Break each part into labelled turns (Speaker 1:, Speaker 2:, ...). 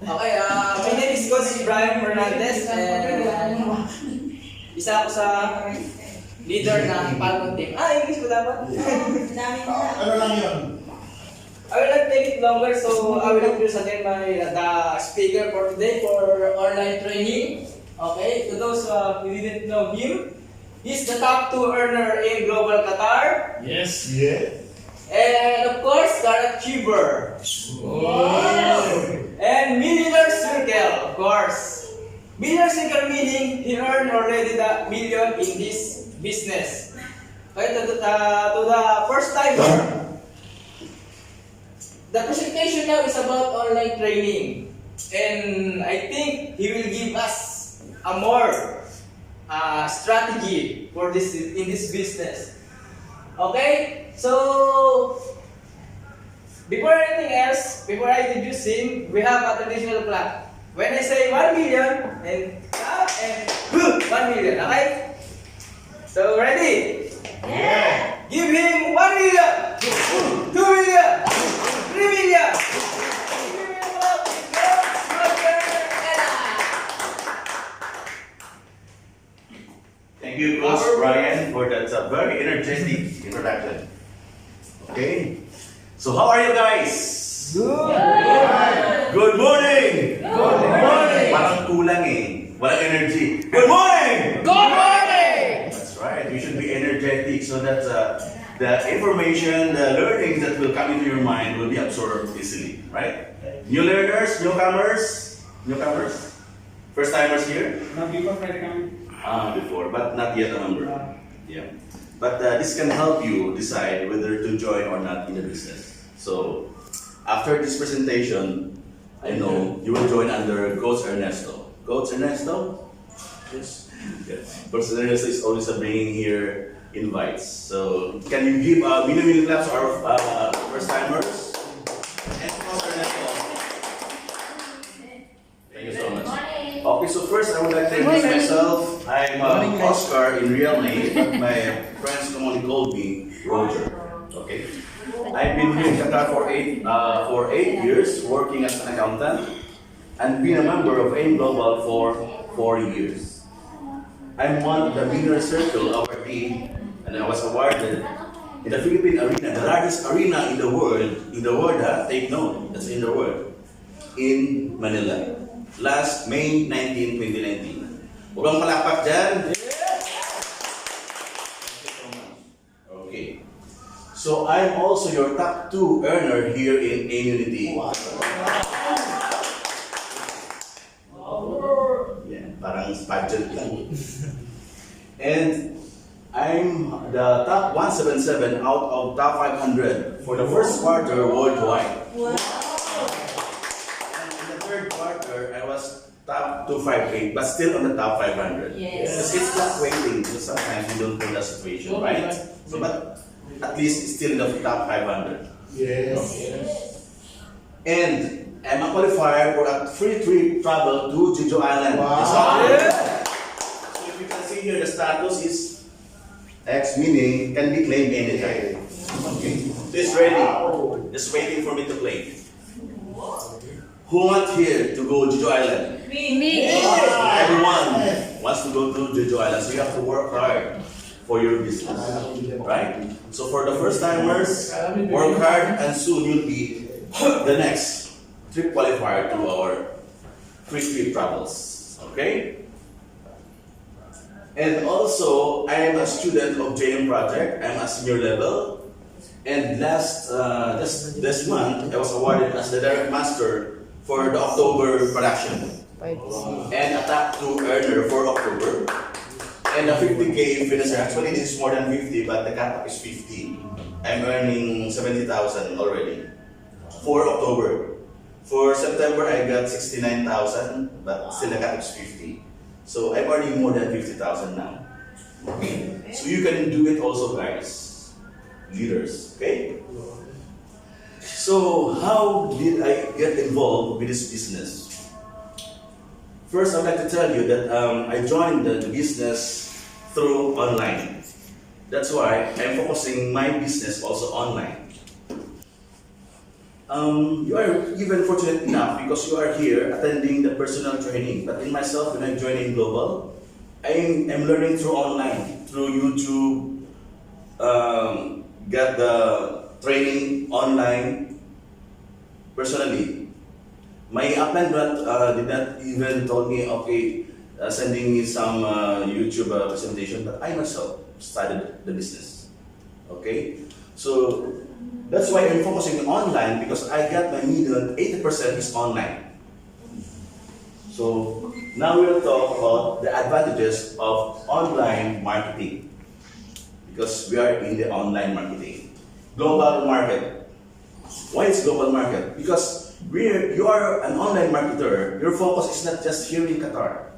Speaker 1: Okay, my name is Coach Brian Fernandez and isa ako sa leader ng Falcon team. English ko dapat?
Speaker 2: Ano lang yun?
Speaker 1: I will not take it longer, so I will introduce again the speaker for today for online training. Okay, to those who didn't know him, he's the top 2 earner in Global Qatar.
Speaker 2: Yes. Yeah.
Speaker 1: And of course, the achiever.
Speaker 2: Wow.
Speaker 1: And millionaire circle, of course. Millionaire circle meaning he earned already the million in this business. Okay, to the first timer. The presentation now is about online training, and I think he will give us a more strategy for this in this business. Okay, so before anything else, before I introduce him, we have a traditional clap. When I say 1 million, and clap and 1 million. Okay, so ready?
Speaker 2: Yeah.
Speaker 1: Give him 1 million, 2 million, 3 million.
Speaker 3: Thank you, Coach Brian, for that very energetic introduction. Okay, so how are you guys? Good morning.
Speaker 2: Good morning.
Speaker 3: Parang kulang eh, walang energy. Good morning.
Speaker 1: Good morning.
Speaker 3: That's right. You should be energetic so that the information, the learnings that will come into your mind will be absorbed easily, right? New learners, newcomers, first timers here. Before, but not yet a member. Yeah. But this can help you decide whether to join or not in the business. So, after this presentation, I know you will join under Coach Ernesto. Coach Ernesto? Yes. Yes. Coach Ernesto is always bringing here invites. So, can you give mini claps to our first timers? And Coach Ernesto. Thank you so much. Okay, so first I would like to introduce myself. I'm Oscar in real name, but my friends commonly call me Roger. Okay, I've been here in Qatar for 8 years, working as an accountant, and been a member of AIM Global for 4 years. I'm one of the winner circle of our team, and I was awarded in the Philippine arena, the largest arena in the world. Take note, that's in the world, in Manila. Last May 19, 2019. Huwag kang palakpak dyan. Okay. So, I'm also your top 2 earner here in AIMunity.
Speaker 2: Wow.
Speaker 3: Yeah, parang pageant lang. And I'm the top 177 out of top 500 for the first quarter worldwide.
Speaker 4: Wow.
Speaker 3: Third quarter, I was top 258, but still on the top 500.
Speaker 4: Yes.
Speaker 3: Because it's fluctuating, because sometimes we don't know the situation, right? So, but at least it's still in the top 500.
Speaker 2: Yes.
Speaker 3: And I'm a qualifier for a free trip travel to Jeju Island.
Speaker 2: Wow.
Speaker 3: So if you can see here, the status is X, meaning can be claimed anytime. Okay, so it's ready. Just waiting for me to claim. Who wants here to go Jeju Island?
Speaker 4: Me.
Speaker 3: Everyone wants to go to Jeju Island, so you have to work hard for your business, right? So for the first timers, work hard, and soon you'll be the next trip qualifier to our free trip travels. Okay? And also, I am a student of JM Project. I'm a senior level, and just this month, I was awarded as the direct master for the October production, and a top 2 earner for October, and a 50K finisher. Actually, this is more than 50, but the cutoff is 50. I'm earning 70,000 already for October. For September, I got 69,000, but still the cutoff is 50. So I'm earning more than 50,000 now. Okay, so you can do it also, guys, leaders. Okay. So, how did I get involved with this business? First, I would like to tell you that I joined the business through online. That's why I'm focusing my business also online. You are even fortunate enough because you are here attending the personal training. But in myself, when I joined in Global, I'm learning through online, through YouTube, get the training online personally. My upline did not even told me, okay, sending me some YouTube presentation, but I myself started the business. Okay, so that's why I'm focusing online because I got my million, 80% is online. So now we'll talk about the advantages of online marketing because we are in the online marketing. Global market. Why is global market? Because you are an online marketer. Your focus is not just here in Qatar.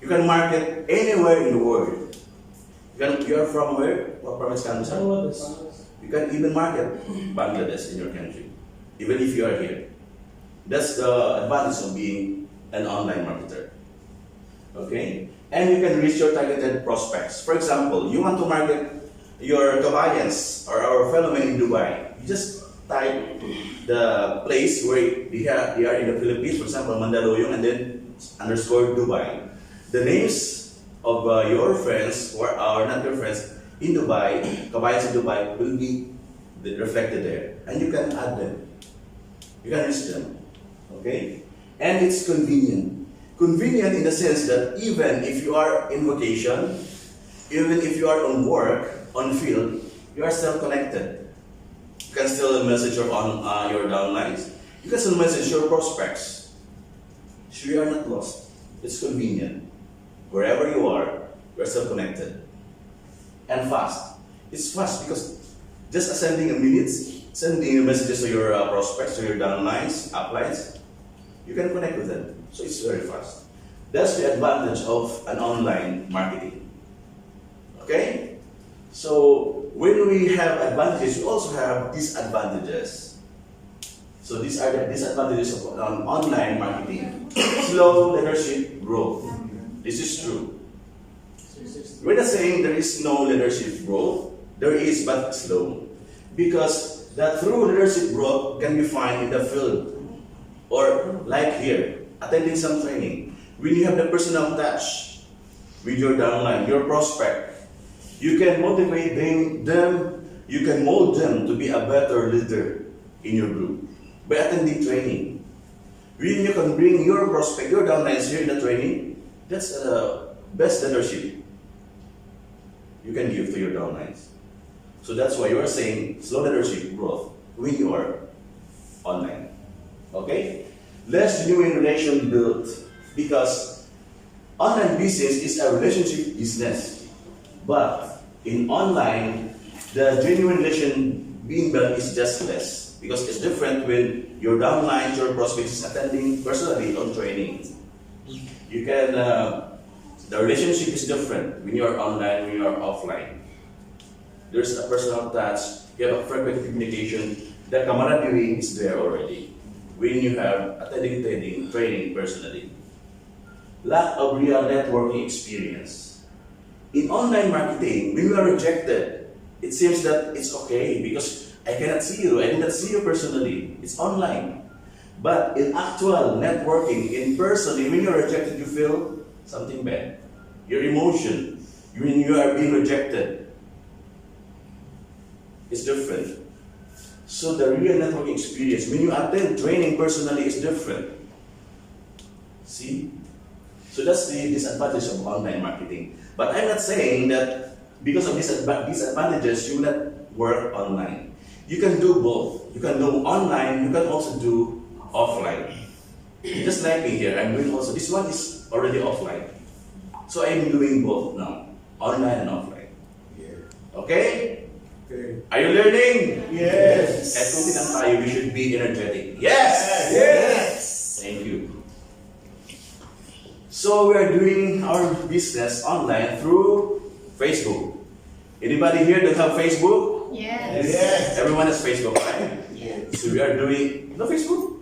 Speaker 3: You can market anywhere in the world. You are from where? What province can you? You can even market Bangladesh in your country, even if you are here. That's the advantage of being an online marketer. Okay? And you can reach your targeted prospects. For example, you want to market your kabayans or our fellow men in Dubai. You just type the place where they are in the Philippines, for example, Mandaluyong, and then underscore Dubai. The names of your friends or not your friends in Dubai, kabayans in Dubai will be reflected there. And you can add them. You can reach them. Okay? And it's convenient. Convenient in the sense that even if you are in vacation, even if you are on work, on field, you are still connected. You can still message your downlines. You can still message your prospects. So you are not lost. It's convenient. Wherever you are still connected. And fast. It's fast because just sending sending messages to your prospects, to your downlines, uplines, you can connect with them. So it's very fast. That's the advantage of an online marketing. Okay? So when we have advantages, we also have disadvantages. So these are the disadvantages of online marketing. Slow leadership growth. This is true. We're not saying there is no leadership growth. There is, but slow. Because that true leadership growth can be found in the field. Or like here, attending some training. When you have the personal touch with your downline, your prospect, you can motivate them, you can mold them to be a better leader in your group by attending training. When you can bring your prospect, your downlines here in the training, that's the best leadership you can give to your downlines. So that's why you are saying slow leadership growth when you are online. Okay? Less genuine relation built because online business is a relationship business. But in online, the genuine relation being built is just less because it's different when your downline, your prospects is attending personally on training. You can, the relationship is different when you are online, when you are offline. There's a personal touch, you have a frequent communication, the camaraderie is there already when you have attending training personally. Lack of real networking experience. In online marketing, when you are rejected, it seems that it's okay because I cannot see you, I did not see you personally. It's online. But in actual networking, in person, when you're rejected, you feel something bad. Your emotion, when you are being rejected, is different. So the real networking experience, when you attend training personally, is different. See? So that's the disadvantage of online marketing. But I'm not saying that because of disadvantages, you will not work online. You can do both. You can do online, you can also do offline. Just like me here, I'm doing also, this one is already offline. So I'm doing both now, online and offline. Okay?
Speaker 2: Okay.
Speaker 3: Are you learning?
Speaker 2: Yes.
Speaker 3: At Kukitan tayo, we should be energetic. Yes!
Speaker 2: Yes.
Speaker 3: Thank you. So we are doing our business online through Facebook. Anybody here that have Facebook?
Speaker 4: Yes.
Speaker 2: Yes.
Speaker 3: Everyone has Facebook, right?
Speaker 4: Yes.
Speaker 3: So we are doing, no Facebook?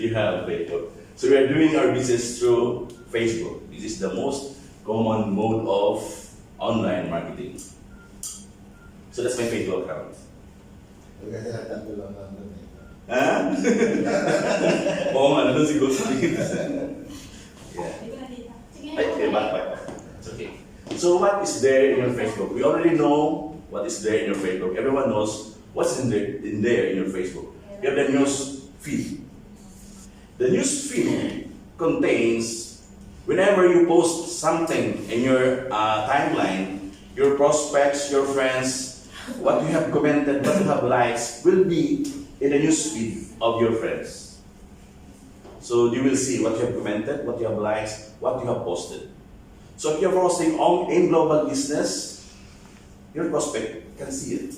Speaker 3: You have Facebook. So we are doing our business through Facebook. This is the most common mode of online marketing. So that's my Facebook account. Ha? Oo nga, nandun si Ghost Street. Yeah. Ay, okay, back. It's okay. So what is there in your Facebook? We already know what is there in your Facebook. Everyone knows what's in there in your Facebook. You have the news feed. The news feed contains, whenever you post something in your timeline, your prospects, your friends, what you have commented, what you have likes, will be in the news feed of your friends. So you will see what you have commented, what you have liked, what you have posted. So if you're posting on in global business, your prospect can see it.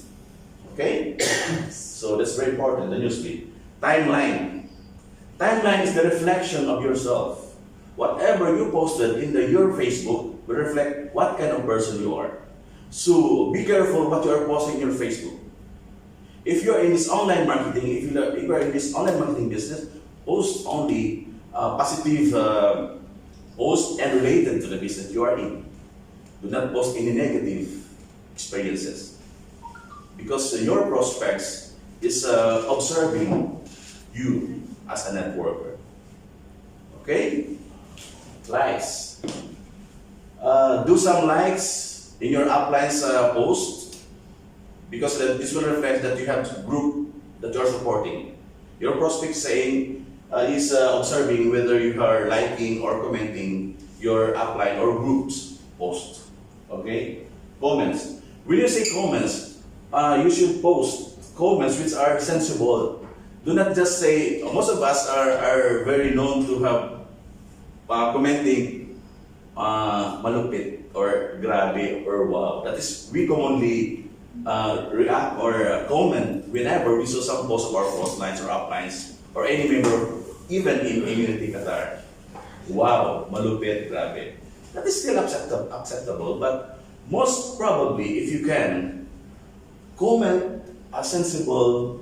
Speaker 3: Okay? So that's very important, the newsfeed. Timeline. Timeline is the reflection of yourself. Whatever you posted in your Facebook will reflect what kind of person you are. So be careful what you are posting in your Facebook. If you're in this online marketing, if you are in this online marketing business, post only positive posts and related to the business you are in. Do not post any negative experiences, because your prospects is observing you as a networker. Okay? Likes. Do some likes in your upline's post, because this will reflect that you have a group that you are supporting. Your prospect saying is observing whether you are liking or commenting your upline or group's post. Okay? Comments. When you say comments, you should post comments which are sensible. Do not just say, most of us are very known to have commenting malupit or grabe or wow. That is, we commonly react or comment whenever we saw some post of our post lines or uplines or any member, even in Immunity Qatar. Wow, malupit, grabe. That is still acceptable, but most probably, if you can, comment a sensible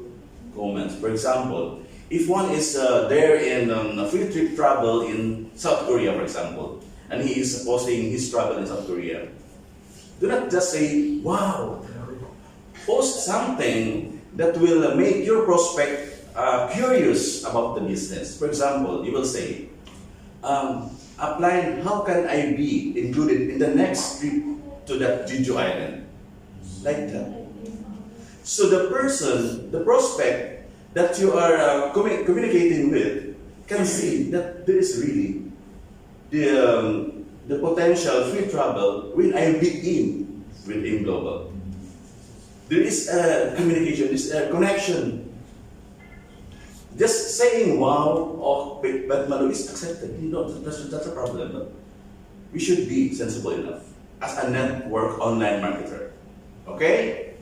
Speaker 3: comments. For example, if one is there in a field trip travel in South Korea, for example, and he is posting his travel in South Korea, do not just say, wow. Post something that will make your prospect curious about the business. For example, you will say, applying, how can I be included in the next trip to that Jeju Island? Like that. So the person, the prospect that you are communicating with can see that there is really the potential free travel when I begin with InGlobal. There is a communication, there is a connection. Just saying wow, oh, but Malu is accepted. You know, that's a problem. But we should be sensible enough as a network online marketer. Okay?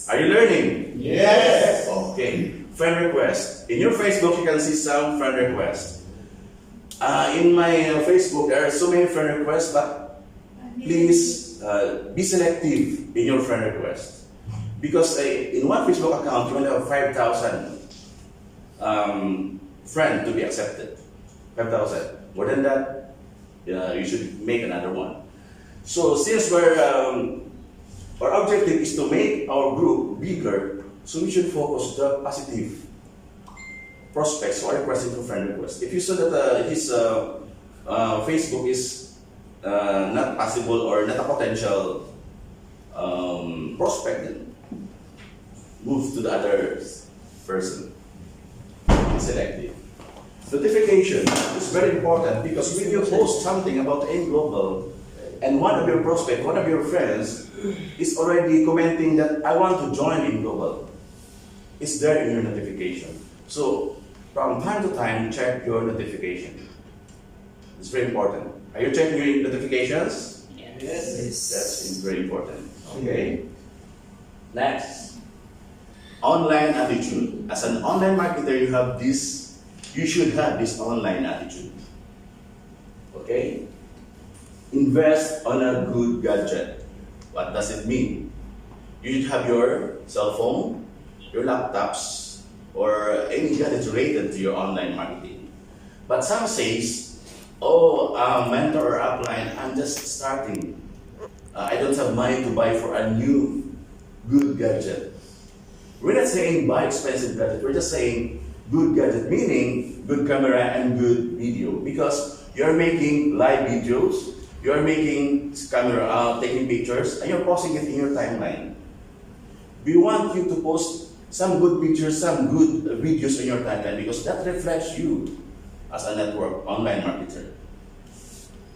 Speaker 3: Are you learning?
Speaker 2: Yes.
Speaker 3: Okay. Friend request. In your Facebook, you can see some friend requests. In my Facebook, there are so many friend requests, but please be selective in your friend request. Because in one Facebook account, you only have 5,000 friends to be accepted. 5,000. More than that, you should make another one. So since our objective is to make our group bigger, so we should focus the positive prospects who are requesting for friend request. If you saw that his Facebook is not possible or not a potential prospect, then move to the other person. Selective. Notification is very important, because when you post something about InGlobal and one of your prospects, one of your friends is already commenting that I want to join InGlobal, it's there in your notification. So from time to time, check your notification. It's very important. Are you checking your notifications?
Speaker 1: Yes.
Speaker 3: That's very important. Okay. Next. Online attitude. As an online marketer, you should have this online attitude. Okay? Invest on a good gadget. What does it mean? You should have your cell phone, your laptops, or any gadget related to your online marketing. But some says, oh, mentor or upline, I'm just starting. I don't have money to buy for a new good gadget. We're not saying buy expensive gadget. We're just saying good gadget, meaning good camera and good video. Because you're making live videos, you're making camera, taking pictures, and you're posting it in your timeline. We want you to post some good pictures, some good videos in your timeline because that reflects you as a network online marketer.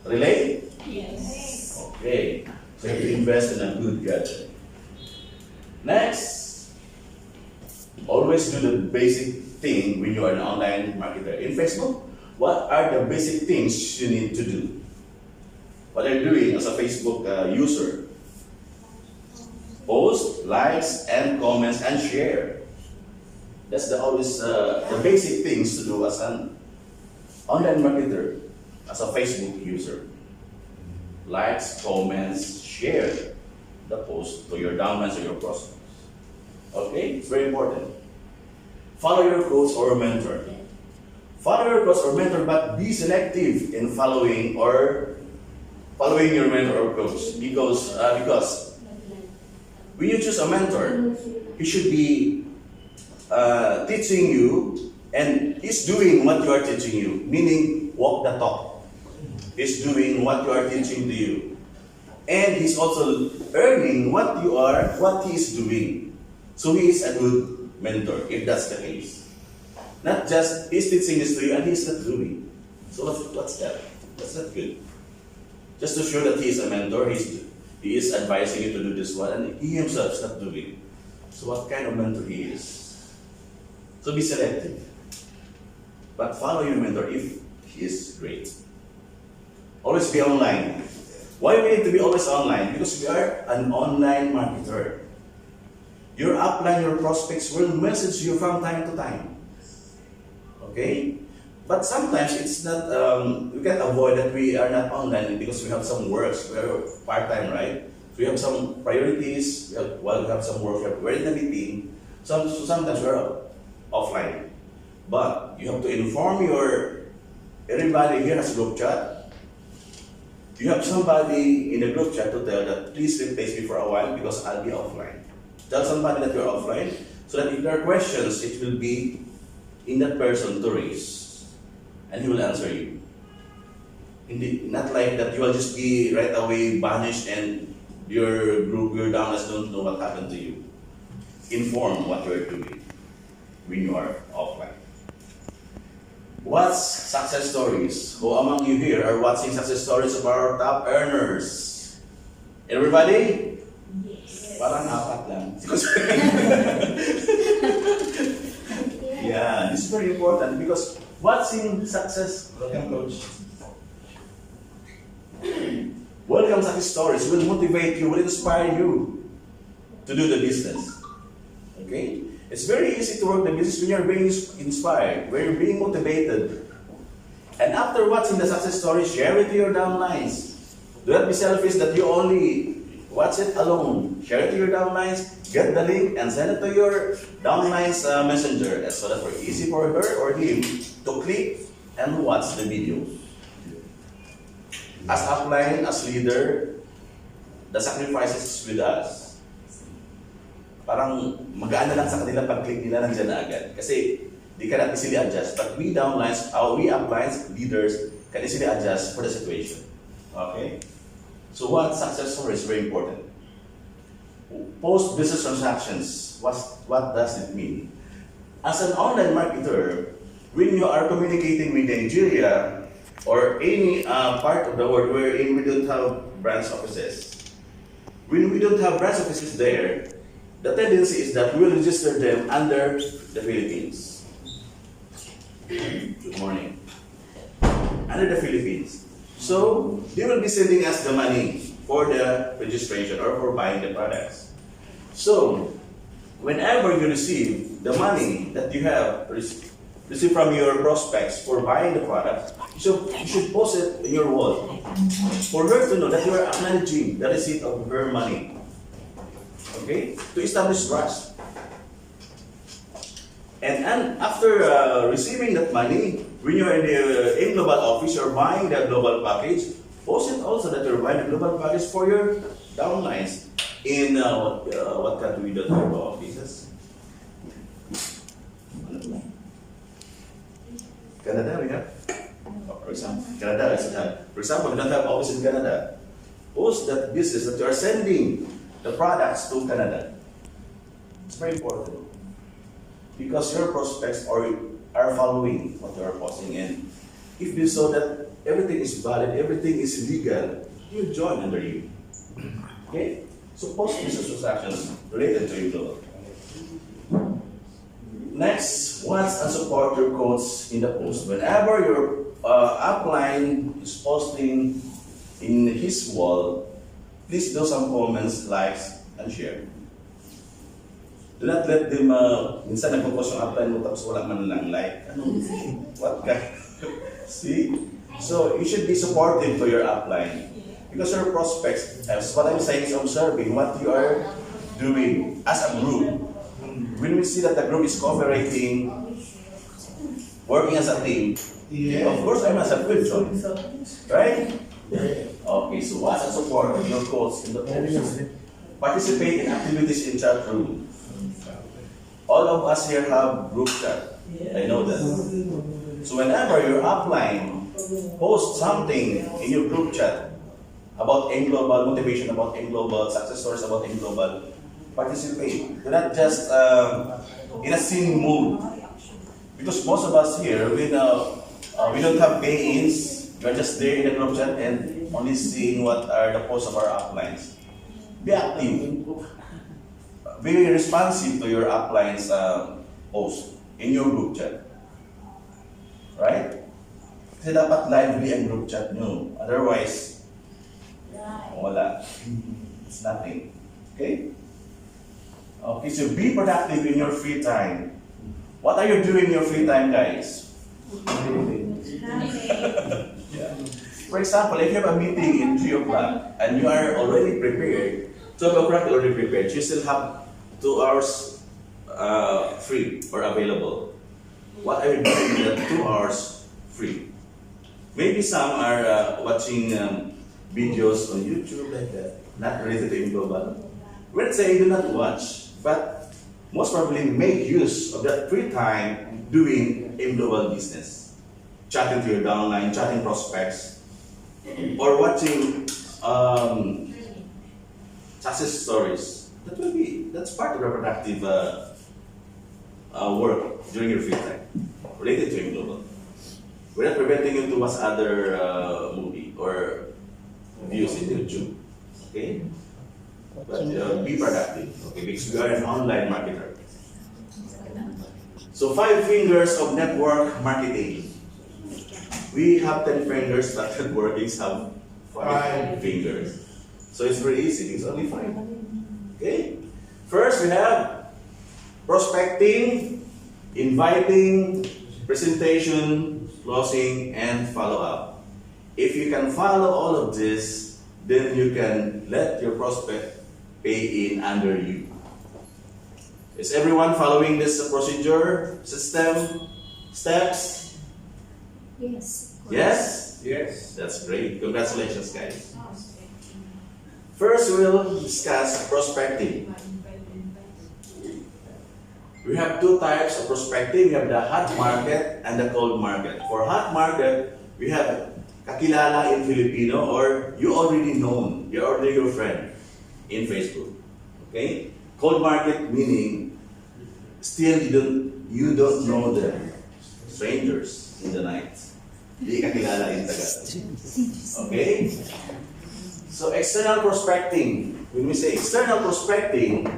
Speaker 3: Relate?
Speaker 4: Yes.
Speaker 3: Okay. So you have to invest in a good gadget. Next, always do the basic thing when you are an online marketer. In Facebook, what are the basic things you need to do? What are you doing as a Facebook user? Post, likes, and comments, and share. That's the basic things to do as an online marketer, as a Facebook user. Likes, comments, share the post to your downlines or your prospects. Okay, it's very important. Follow your coach or mentor. Follow your coach or mentor, but be selective in following your mentor or coach because when you choose a mentor, he should be teaching you and he's doing what you are teaching you, meaning walk the talk. He's doing what you are teaching to you. And he's also earning what he is doing. So he is a good mentor, if that's the case. Not just he's teaching this to you and he's not doing. So what's that? That's not good. Just to show that he is a mentor, he is advising you to do this one, and he himself is not doing. So what kind of mentor he is? So be selective. But follow your mentor if he is great. Always be online. Why we need to be always online? Because we are an online marketer. Your upline, your prospects will message you from time to time. Okay? But sometimes it's not, we can't avoid that we are not online because we have some works. We are part-time, right? So we have some priorities, we have some work, we're in a meeting. So sometimes we're offline. But you have to inform everybody here has group chat. You have somebody in the group chat to tell that please replace me for a while because I'll be offline. Tell somebody that you're offline so that if there are questions, it will be in that person to raise. And he will answer you. Not like that you will just be right away banished and your group, your downloads don't know what happened to you. Inform what you're doing when you are offline. What's success stories? Who among you here are watching success stories of our top earners? Everybody?
Speaker 4: Yes.
Speaker 3: Parang apat lang. Yeah, this is very important because watching success, welcome coach. Welcome success stories will motivate you, will inspire you to do the business. Okay? It's very easy to work the business when you're being inspired, when you're being motivated. And after watching the success story, share it to your downlines. Do not be selfish that you only watch it alone. Share it to your downlines, get the link, and send it to your downlines messenger so that it's easy for her or him to click and watch the videos. As upline, as leader, the sacrifices is with us. Parang magaan na lang sa kanila pag-click nila nandiyan na agad. Kasi they cannot easily adjust. But we downlines, we uplines, leaders, can easily adjust for the situation. Okay? So what success story is very important. Post business transactions, what does it mean? As an online marketer, when you are communicating with Nigeria or any part of the world wherein we don't have branch offices, when we don't have branch offices there, the tendency is that we will register them under the Philippines. Good morning. Under the Philippines. So, they will be sending us the money for the registration or for buying the products. So, whenever you receive the money that you have received from your prospects for buying the product, you should post it in your wall for her to know that you are acknowledging the receipt of her money. Okay? To establish trust. And after receiving that money, when you're in the global office, you're buying the global package, post it also that you're buying the global package for your downlines in what country we don't have offices? Canada, we have. For example, Canada is for example, we don't have office in Canada. Post that business that you are sending the products to Canada. It's very important because your prospects are following what you are posting, and if you saw that everything is valid, everything is legal, you join under you. Okay? So post business transactions related to you. Next, watch and support your quotes in the post. Whenever your upline is posting in his wall, please do some comments, likes, and share. Do not let them, minsan nagpo-post yung upline mo tapos wala man lang like. Ano? What ka? See? So, you should be supportive to your upline. Because your prospects, as what I'm saying is observing what you are doing as a group. When we see that the group is cooperating, working as a team, of course I must have good job. Right? Okay, so watch and support your quotes in the post. Participate in activities in chat room. All of us here have group chat. I know that. So whenever your upline posts something in your group chat about AIM Global, motivation about AIM Global, success stories about AIM Global, participate. Do not just in a scene mood. Because most of us here, we don't have pay-ins. We're just there in the group chat and only seeing what are the posts of our uplines. Be active. Be responsive to your uplines post in your group chat. Right? Kasi dapat lively ang group chat nyo. Otherwise, wala. It's nothing. Okay? Okay, so be productive in your free time. What are you doing in your free time, guys? Yeah. For example, if you have a meeting in 3 o'clock and you are already prepared, 12 o'clock already prepared, you still have 2 hours free or available. What are you doing in that 2 hours free? Maybe some are watching videos on YouTube like that, not related to AIM Global. Let's say you do not watch, but most probably make use of that free time doing AIM Global business. Chatting to your downline, chatting prospects, or watching success stories. That's part of the productive work during your free time, related to AIM Global. We're not preventing you to watch other movie or views in YouTube. Okay? But be productive, okay? Because we are an online marketer. So 5 fingers of network marketing. We have 10 fingers, but networkings have 5 fingers. So it's very easy. It's only 5. Okay. First, we have prospecting, inviting, presentation, closing, and follow up. If you can follow all of this, then you can let your prospect pay in under you. Is everyone following this procedure, system, steps?
Speaker 4: Yes.
Speaker 3: Yes?
Speaker 2: Yes.
Speaker 3: That's great. Congratulations, guys. First, we'll discuss prospecting. We have 2 types of prospecting. We have the hot market and the cold market. For hot market, we have kakilala in Filipino, or you already known, you're already your friend in Facebook. Okay? Cold market meaning still you don't know them. Strangers in the night. Di kakilala in Tagalog. Okay? So external prospecting. When we say external prospecting,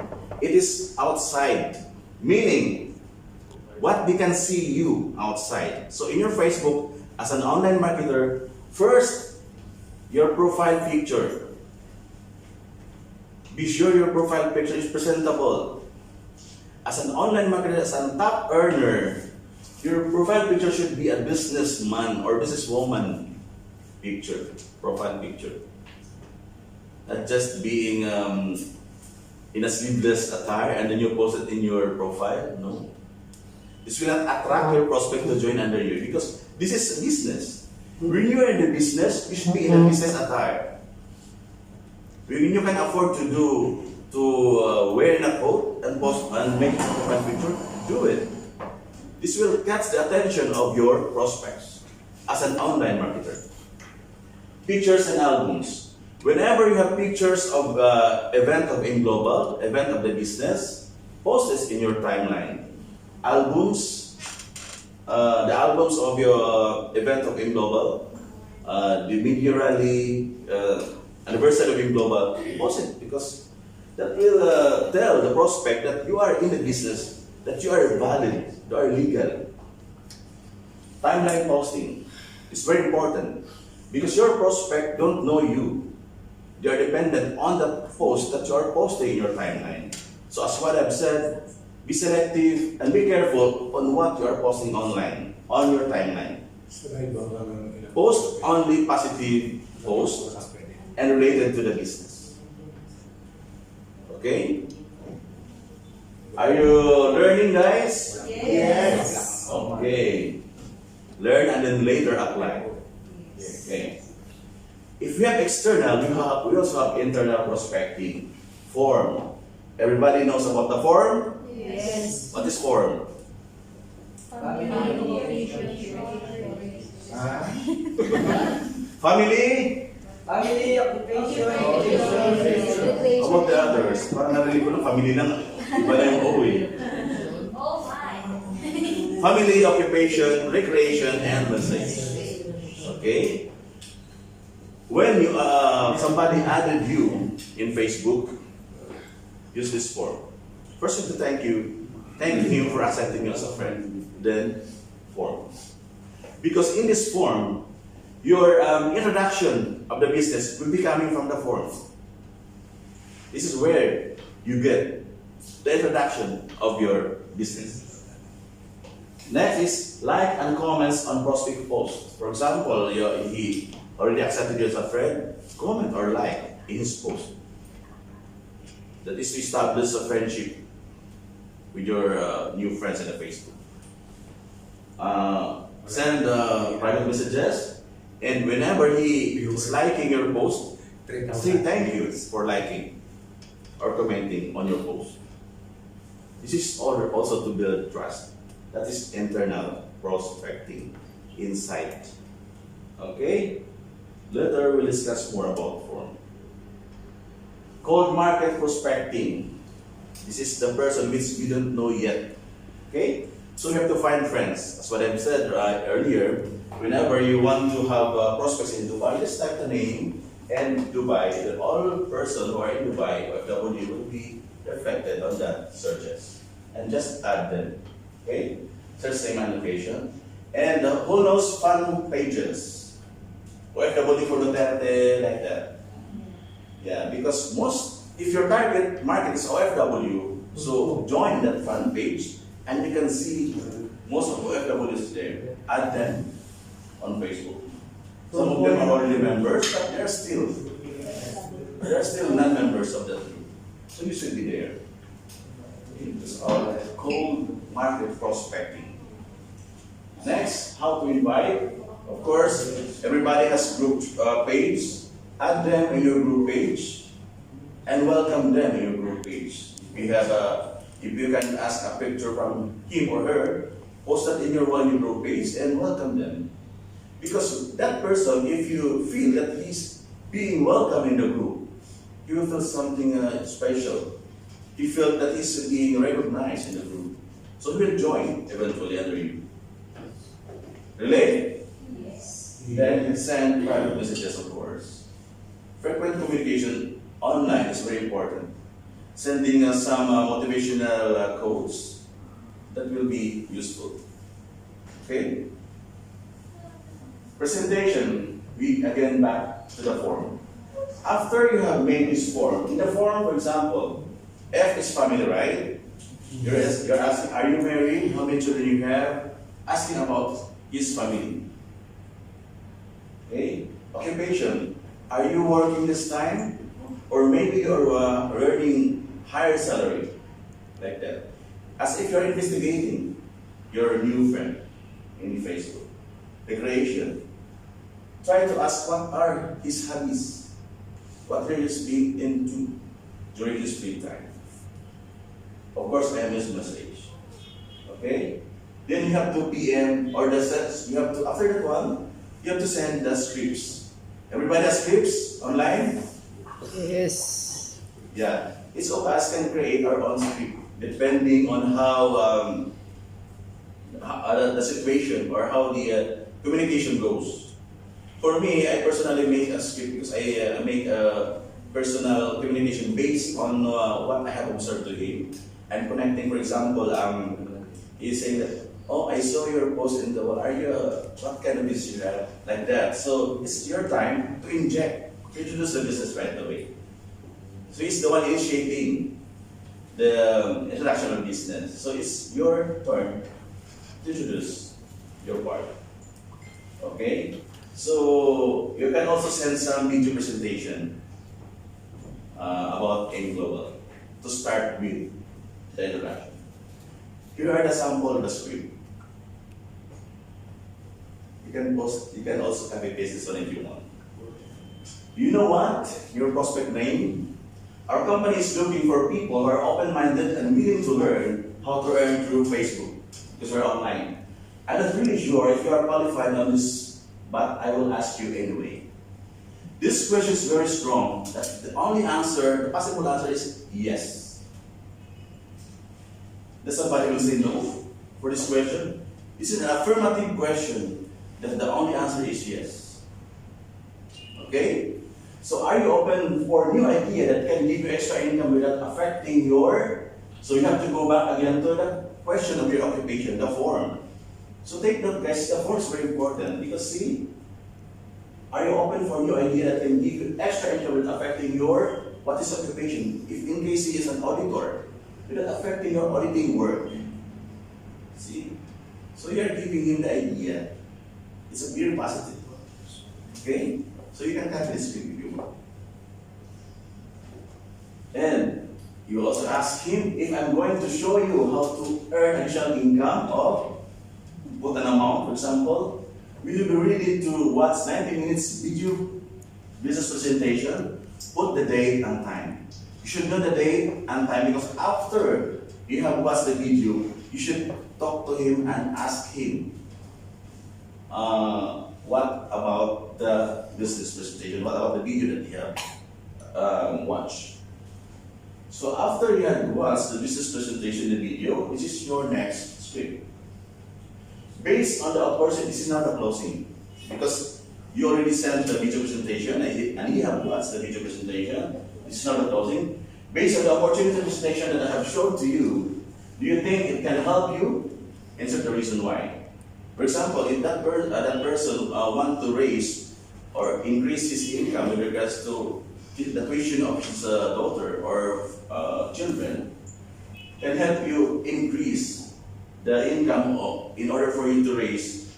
Speaker 3: it is outside. Meaning, what they can see you outside. So in your Facebook, as an online marketer, first, your profile picture. Be sure your profile picture is presentable. As an online marketer, as a top earner, your profile picture should be a businessman or businesswoman picture, profile picture. Not just being in a sleeveless attire and then you post it in your profile. No. This will not attract your prospect to join under you because this is business. When you are in the business, you should be in a business attire. When you can afford to wear a coat and post and make a profile picture, do it. This will catch the attention of your prospects as an online marketer. Pictures and albums. Whenever you have pictures of event of In Global, event of the business, post this in your timeline. Albums, the albums of your event of In Global, the media rally, anniversary of In Global, post it because that will tell the prospect that you are in the business, that you are valid, you are legal. Timeline posting is very important because your prospect don't know you. They are dependent on the post that you are posting in your timeline. So as what I've said, be selective and be careful on what you are posting online, on your timeline. Post only positive posts and related to the business. Okay? Are you learning, guys?
Speaker 2: Yes.
Speaker 3: Okay. Learn and then later apply. Okay. If we have external, we also have internal prospecting form. Everybody knows about the form?
Speaker 4: Yes.
Speaker 3: What is form? Family?
Speaker 1: Family, occupation,
Speaker 3: How about the others? Parang narinig ko ng family lang. Iba na yung O eh.
Speaker 4: Oh my.
Speaker 3: Family, occupation, recreation, and message. Okay? When you somebody added you in Facebook, use this form. First, you have to thank him for accepting you as a friend. Then, form. Because in this form, your introduction of the business will be coming from the form. This is where you get the introduction of your business. Next is like and comments on prospect posts. For example, he already accepted you as a friend, comment or like in his post. That is to establish a friendship with your new friends in the Facebook. Send private messages, and whenever he is liking your post, say thank you for liking or commenting on your post. This is also to build trust. That is internal prospecting, insight. Okay? Later we'll discuss more about form. Cold market prospecting. This is the person which we don't know yet. Okay? So you have to find friends. That's what I've said earlier. Whenever you want to have prospects in Dubai, just type the name and Dubai. Then all person who are in Dubai or FW will be reflected on that searches. And just add them. Okay? Search name and location. And who knows fun pages? OFW for Duterte, like that. Yeah, because if your target market is OFW, so join that fan page and you can see most of OFWs there. Add them on Facebook. Some of them are already members, but they're still non-members of that group. So you should be there. It's all cold market prospecting. Next, how to invite. Of course, everybody has group page. Add them in your group page and welcome them in your group page. If you can ask a picture from him or her, post that in your group page and welcome them. Because that person, if you feel that he's being welcome in the group, he will feel something special. He felt that he's being recognized in the group. So he will join eventually under you. Relate?
Speaker 4: Yes.
Speaker 3: Then send private messages, of course. Frequent communication online is very important. Sending some motivational quotes that will be useful. Okay? Presentation. We again back to the form. After you have made this form, in the form, for example, F is family, right? You're asking, are you married? How many children you have? Asking about his family. Okay? Occupation. Are you working this time? Or maybe you're earning higher salary. Like that. As if you're investigating your new friend in Facebook. Recreation. Try to ask what are his hobbies. What are you being into during his free time? Of course, I have his message. Okay? Then you have to PM or the sets. You have to after that one, you have to send the scripts. Everybody has scripts online.
Speaker 2: Yes.
Speaker 3: Yeah, each of us can create our own script depending on how the situation or how the communication goes. For me, I personally make a script because I make a personal communication based on what I have observed to him. I'm connecting, for example, he's saying that, oh, I saw your post in the wall. Are you, what kind of business you have? Like that. So it's your time to inject, to introduce the business right away. So he's the one initiating the introduction of business. So it's your turn to introduce your part. Okay? So you can also send some video presentation about AIM Global to start with the introduction. Here are the sample of the script. You can also copy paste this one if you want. You know what? Your prospect name. Our company is looking for people who are open-minded and willing to learn how to earn through Facebook because we're online. I'm not really sure if you are qualified on this, but I will ask you anyway. This question is very strong. That the only answer, the possible answer is yes. Does somebody will say no for this question? This is an affirmative question that the only answer is yes. Okay? So are you open for new idea that can give you extra income without affecting your... So you have to go back again to the question of your occupation, the form. So take note guys, the form is very important because see, are you open for new idea that can give you extra income without affecting your, what is occupation? If in case he is an auditor, without affecting your auditing work. See? So you are giving him the idea. It's a very positive. Okay? So you can copy this script if you want. And you also ask him if I'm going to show you how to earn additional income of put an amount, for example. Will you be ready to watch 90 minutes video business presentation? Put the date and time. You should know the date and time because after you have watched the video, you should talk to him and ask him what about the business presentation, what about the video that you have watched. So after you have watched the business presentation, the video, this is your next script. Based on the opportunity, this is not a closing because you already sent the video presentation and you have watched the video presentation. This is not a closing. Based on the opportunity presentation that I have shown to you, do you think it can help you? Insert the reason why. For example, if that person want to raise or increase his income with regards to the tuition of his daughter or children, can help you increase the income in order for you to raise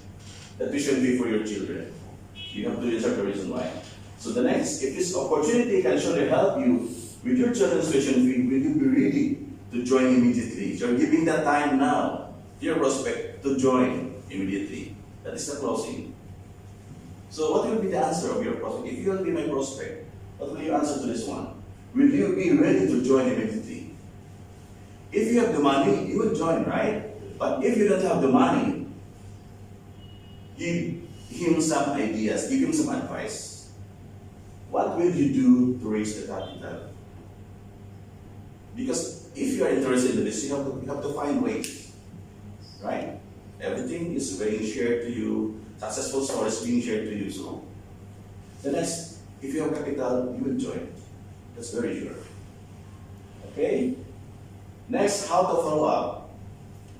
Speaker 3: the tuition fee for your children. You have to insert the reason why. So the next, if this opportunity can surely help you with your children's tuition fee, will you be ready to join immediately? So you're giving that time now to your prospect to join immediately. That is the closing. So what will be the answer of your prospect? If you will be my prospect, what will you answer to this one? Will you be ready to join immediately? If you have the money, you will join, right? But if you don't have the money, give him some ideas, give him some advice. What will you do to raise the capital? Because if you are interested in this, you have to find ways, right? Everything is being shared to you, successful stories being shared to you. So the next, if you have capital, you will join. That's very sure. Okay? Next, how to follow up.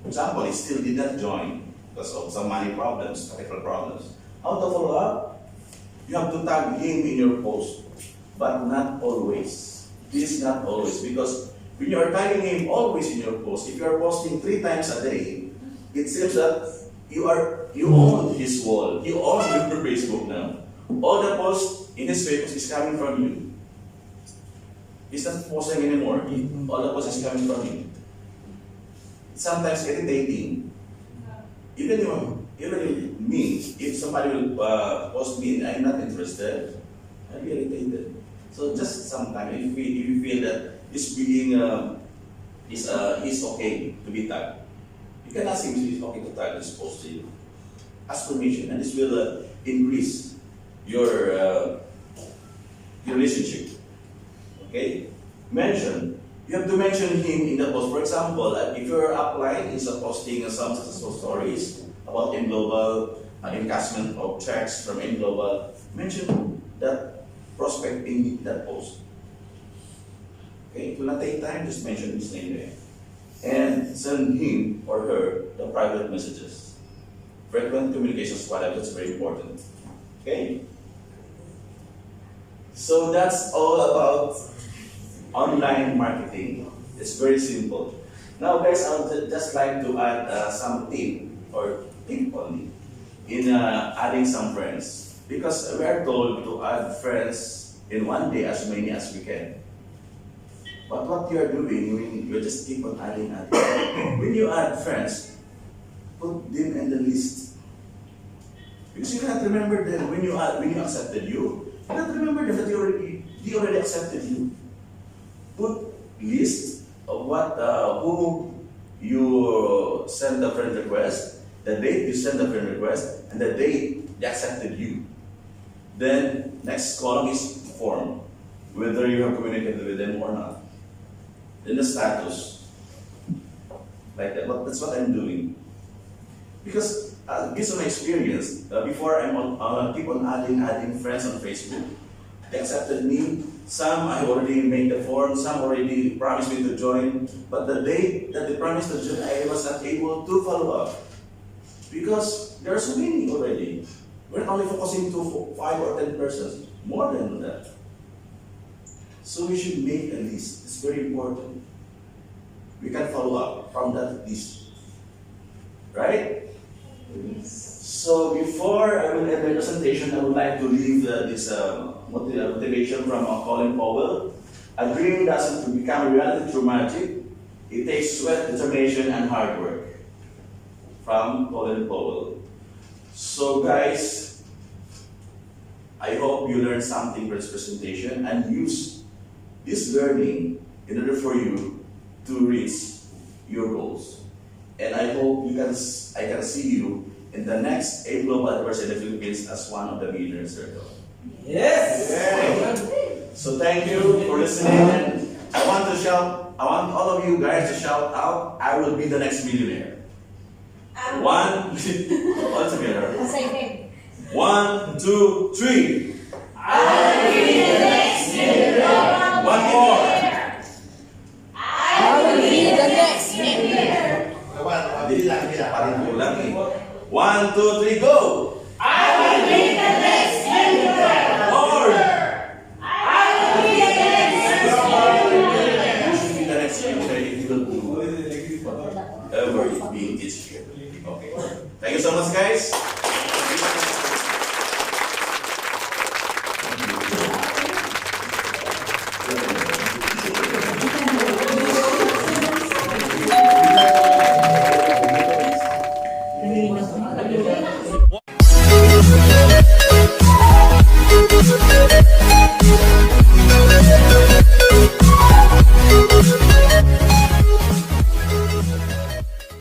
Speaker 3: For example, he still did not join because of some money problems, capital problems. How to follow up? You have to tag him in your post, but not always. This is not always because when you are tagging him always in your post, if you are posting 3 times a day, it seems that you own his wall. You own your Facebook now. All the posts in his Facebook is coming from you. He's not posting anymore. All the posts is coming from you. It's sometimes irritating. Even me, if somebody will post me and I'm not interested, I'll be irritated. So just sometimes, if you feel that it's being is okay to be tagged, You can ask him if he's talking to type this post to you. Ask permission, and this will increase your relationship. Okay? Mention. You have to mention him in the post. For example, if you're applying, instead of posting some successful stories about InGlobal, encashment of checks from InGlobal, mention that prospect in that post. Okay? It will not take time, just mention his name there. And send him or her the private messages. Frequent communications, whatever, that's very important. Okay? So that's all about online marketing. It's very simple. Now guys, I would just like to add some tip or tip only in adding some friends. Because we are told to add friends in one day as many as we can. But what you are doing when you just keep on adding. When you add friends, put them in the list. Because you cannot remember them when you accepted you. You cannot remember them that they already accepted you. Put list of what who you send the friend request, the date you send the friend request, and the date they accepted you. Then next column is form, whether you have communicated with them or not. Then the status, like that. But that's what I'm doing. Because based on my experience, before I keep on adding friends on Facebook, they accepted me. Some I already made the form, some already promised me to join. But the day that they promised to join, I was not able to follow up. Because there are so many already. We're not only focusing to 5 or 10 persons, more than that. So we should make a list. It's very important. We can follow up from that list. Right? So before I will end my presentation, I would like to leave this motivation from Colin Powell. A dream doesn't become a reality through magic. It takes sweat, determination, and hard work. From Colin Powell. So guys, I hope you learned something from this presentation and use this learning in order for you to reach your goals. And I hope I can see you in the next InGlobal Adverse in the Philippines as one of the millionaire circle.
Speaker 1: Yes!
Speaker 3: So thank you for listening, and I want all of you guys to shout out, I will be the next millionaire. One, all together.
Speaker 4: Same name.
Speaker 3: 1, 2, 3.
Speaker 4: I will be the next millionaire.
Speaker 3: One more.
Speaker 4: I will be the next millionaire.
Speaker 3: Hindi lang, parang kulang eh. 1, 2, 3, go!
Speaker 4: I will be the next millionaire.
Speaker 3: Lord!
Speaker 4: I will be the next millionaire.
Speaker 3: You should be the next millionaire if you will do whatever is being taught here. Okay. Thank you so much, guys.
Speaker 4: Thank you.